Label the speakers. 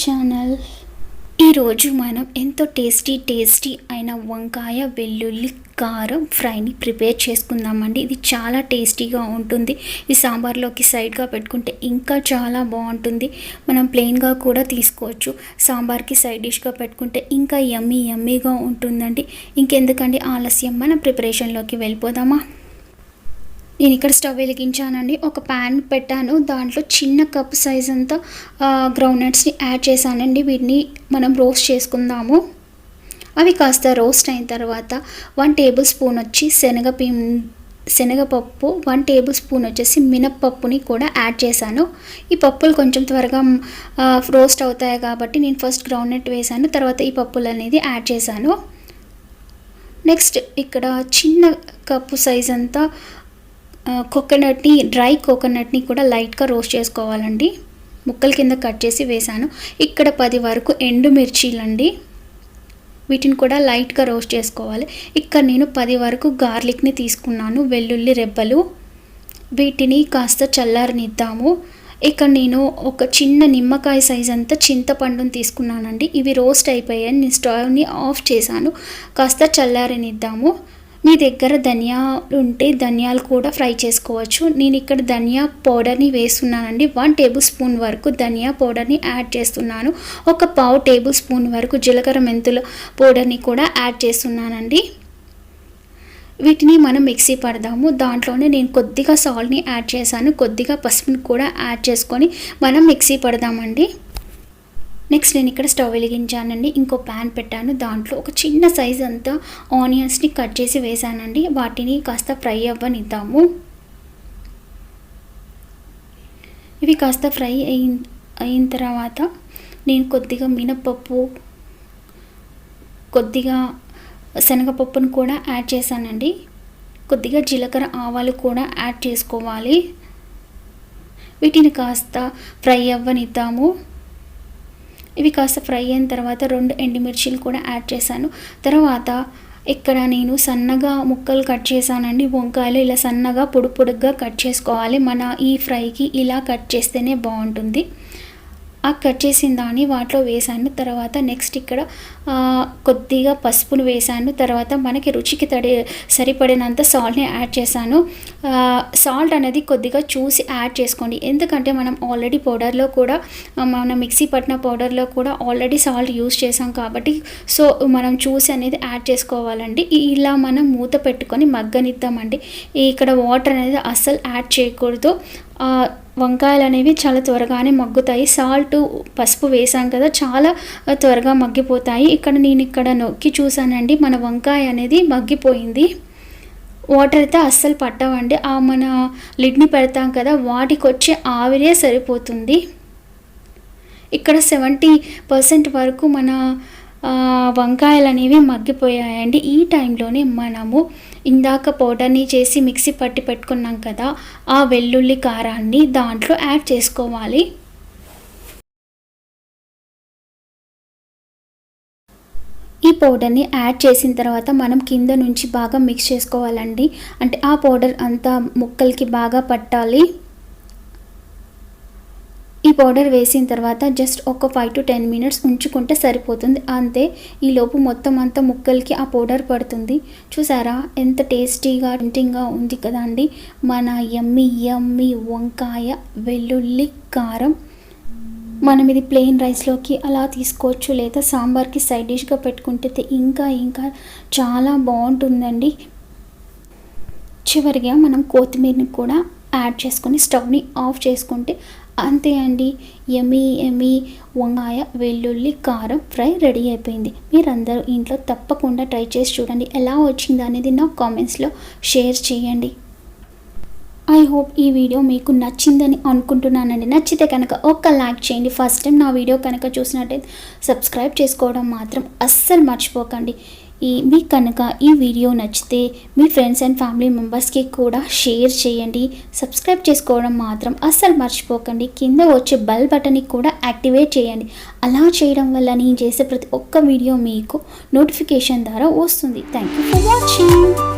Speaker 1: Channel. ఈరోజు మనం ఎంతో టేస్టీ అయిన వంకాయ వెల్లుల్లి కారం ఫ్రైని ప్రిపేర్ చేసుకుందామండి. ఇది చాలా టేస్టీగా ఉంటుంది. ఈ సాంబార్లోకి సైడ్గా పెట్టుకుంటే ఇంకా చాలా బాగుంటుంది. మనం ప్లెయిన్గా కూడా తీసుకోవచ్చు. సాంబార్కి సైడ్ డిష్గా పెట్టుకుంటే ఇంకా యమ్మీగా ఉంటుందండి. ఇంకెందుకండి ఆలస్యం, మనం ప్రిపరేషన్లోకి వెళ్ళిపోదామా. నేను ఇక్కడ స్టవ్ వెలిగించానండి. ఒక ప్యాన్ పెట్టాను. దాంట్లో చిన్న కప్ సైజ్ అంతా గ్రౌండ్నట్స్ని యాడ్ చేశానండి. వీటిని మనం రోస్ట్ చేసుకుందాము. అవి కాస్త రోస్ట్ అయిన తర్వాత 1 టేబుల్ స్పూన్ వచ్చి శనగపప్పు, 1 టేబుల్ స్పూన్ వచ్చేసి మినప్పప్పుని కూడా యాడ్ చేశాను. ఈ పప్పులు కొంచెం త్వరగా రోస్ట్ అవుతాయి కాబట్టి నేను ఫస్ట్ గ్రౌండ్నట్ వేసాను, తర్వాత ఈ పప్పులు అనేది యాడ్ చేశాను. నెక్స్ట్ ఇక్కడ చిన్న కప్పు సైజ్ అంతా డ్రై కోకోనట్ని కూడా లైట్గా రోస్ట్ చేసుకోవాలండి. ముక్కల కింద కట్ చేసి వేసాను. ఇక్కడ 10 వరకు ఎండుమిర్చీలండి, వీటిని కూడా లైట్గా రోస్ట్ చేసుకోవాలి. ఇక్కడ నేను 10 వరకు గార్లిక్ని తీసుకున్నాను, వెల్లుల్లి రెబ్బలు. వీటిని కాస్త చల్లారనిద్దాము. ఇక్కడ నేను ఒక చిన్న నిమ్మకాయ సైజ్ అంతా చింతపండుని తీసుకున్నానండి. ఇవి రోస్ట్ అయిపోయాయి. నేను స్టవ్ని ఆఫ్ చేశాను. కాస్త చల్లారనిద్దాము. మీ దగ్గర ధనియాలు ఉంటే ధనియాలు కూడా ఫ్రై చేసుకోవచ్చు. నేను ఇక్కడ ధనియా పౌడర్ని వేస్తున్నానండి. 1 టేబుల్ స్పూన్ వరకు ధనియా పౌడర్ని యాడ్ చేస్తున్నాను. ఒక 1/2 టేబుల్ స్పూన్ వరకు జీలకర్ర మెంతుల పౌడర్ని కూడా యాడ్ చేస్తున్నానండి. వీటిని మనం మిక్సీ పడదాము. దాంట్లోనే నేను కొద్దిగా సాల్ట్ని యాడ్ చేశాను, కొద్దిగా పసుపుని కూడా యాడ్ చేసుకొని మనం మిక్సీ పడదామండి. నెక్స్ట్ నేను ఇక్కడ స్టవ్ వెలిగించానండి. ఇంకో ప్యాన్ పెట్టాను. దాంట్లో ఒక చిన్న సైజ్ అంతా ఆనియన్స్ని కట్ చేసి వేసానండి. వాటిని కాస్త ఫ్రై అవ్వనిద్దాము. ఇవి కాస్త ఫ్రై అయిన తర్వాత నేను కొద్దిగా మినపప్పు, కొద్దిగా శనగపప్పును కూడా యాడ్ చేశానండి. కొద్దిగా జీలకర్ర ఆవాలు కూడా యాడ్ చేసుకోవాలి. వీటిని కాస్త ఫ్రై అవ్వనిద్దాము. ఇవి కాస్త ఫ్రై అయిన తర్వాత 2 ఎండుమిర్చీలు కూడా యాడ్ చేశాను. తర్వాత ఇక్కడ నేను సన్నగా ముక్కలు కట్ చేశానండి. వంకాయలు ఇలా సన్నగా పొడుగ్గా కట్ చేసుకోవాలి. మన ఈ ఫ్రైకి ఇలా కట్ చేస్తేనే బాగుంటుంది. ఆ కట్ చేసిన దాన్ని వాటిలో వేసాను. తర్వాత నెక్స్ట్ ఇక్కడ కొద్దిగా పసుపును వేసాను. తర్వాత మనకి రుచికి సరిపడినంత సాల్ట్ని యాడ్ చేశాను. సాల్ట్ అనేది కొద్దిగా చూసి యాడ్ చేసుకోండి. ఎందుకంటే మనం ఆల్రెడీ పౌడర్లో కూడా, మన మిక్సీ పట్టిన పౌడర్లో కూడా ఆల్రెడీ సాల్ట్ యూస్ చేసాం కాబట్టి సో మనం చూసి అనేది యాడ్ చేసుకోవాలండి. ఇలా మనం మూత పెట్టుకొని మగ్గనిద్దామండి. ఇక్కడ వాటర్ అనేది అస్సలు యాడ్ చేయకూడదు. వంకాయలు అనేవి చాలా త్వరగానే మగ్గుతాయి. సాల్ట్, పసుపు వేసాం కదా, చాలా త్వరగా మగ్గిపోతాయి. ఇక్కడ నొక్కి చూసానండి, మన వంకాయ అనేది మగ్గిపోయింది. వాటర్ అయితే అస్సలు పట్టవండి. మన లిడ్ని పెడతాం కదా, వాటికి వచ్చే ఆవిరే సరిపోతుంది. ఇక్కడ 70% వరకు మన వంకాయలు అనేవి మగ్గిపోయాయండి. ఈ టైంలోనే మనము ఇందాక పౌడర్ని చేసి మిక్సీ పట్టి పెట్టుకున్నాం కదా, ఆ వెల్లుల్లి కారాన్ని దాంట్లో యాడ్ చేసుకోవాలి. ఈ పౌడర్ని యాడ్ చేసిన తర్వాత మనం కింద నుంచి బాగా మిక్స్ చేసుకోవాలండి. అంటే ఆ పౌడర్ అంతా ముక్కలకి బాగా పట్టాలి. ఈ పౌడర్ వేసిన తర్వాత జస్ట్ ఒక 5 to 10 మినిట్స్ ఉంచుకుంటే సరిపోతుంది. అంతే, ఈలోపు మొత్తం అంతా ముక్కలకి ఆ పౌడర్ పడుతుంది. చూసారా ఎంత టేస్టీగా టెంప్టింగ్గా ఉంది కదా అండి మన యమ్మీ వంకాయ వెల్లుల్లి కారం. మనం ఇది ప్లెయిన్ రైస్లోకి అలా తీసుకోవచ్చు, లేదా సాంబార్కి సైడ్ డిష్గా పెట్టుకుంటే ఇంకా చాలా బాగుంటుందండి. చివరిగా మనం కొత్తిమీరని కూడా యాడ్ చేసుకొని స్టవ్ని ఆఫ్ చేసుకుంటే అంతే అండి, యమ్మీ వంకాయ వెల్లుల్లి కారం ఫ్రై రెడీ అయిపోయింది. మీరందరూ ఇంట్లో తప్పకుండా ట్రై చేసి చూడండి. ఎలా వచ్చింది అనేది నా కామెంట్స్లో షేర్ చేయండి. ఐ హోప్ ఈ వీడియో మీకు నచ్చిందని అనుకుంటున్నానండి. నచ్చితే కనుక ఒక లైక్ చేయండి. ఫస్ట్ టైం నా వీడియో కనుక చూసినట్టయితే సబ్స్క్రైబ్ చేసుకోవడం మాత్రం అస్సలు మర్చిపోకండి. మీకు కనుక ఈ వీడియో నచ్చితే మీ ఫ్రెండ్స్ అండ్ ఫ్యామిలీ మెంబర్స్కి కూడా షేర్ చేయండి. సబ్స్క్రైబ్ చేసుకోవడం మాత్రం అస్సలు మర్చిపోకండి. కింద వచ్చే బెల్ బటన్ని కూడా యాక్టివేట్ చేయండి. అలా చేయడం వల్ల నేను చేసే ప్రతి ఒక్క వీడియో మీకు నోటిఫికేషన్ ద్వారా వస్తుంది. Thank you for watching.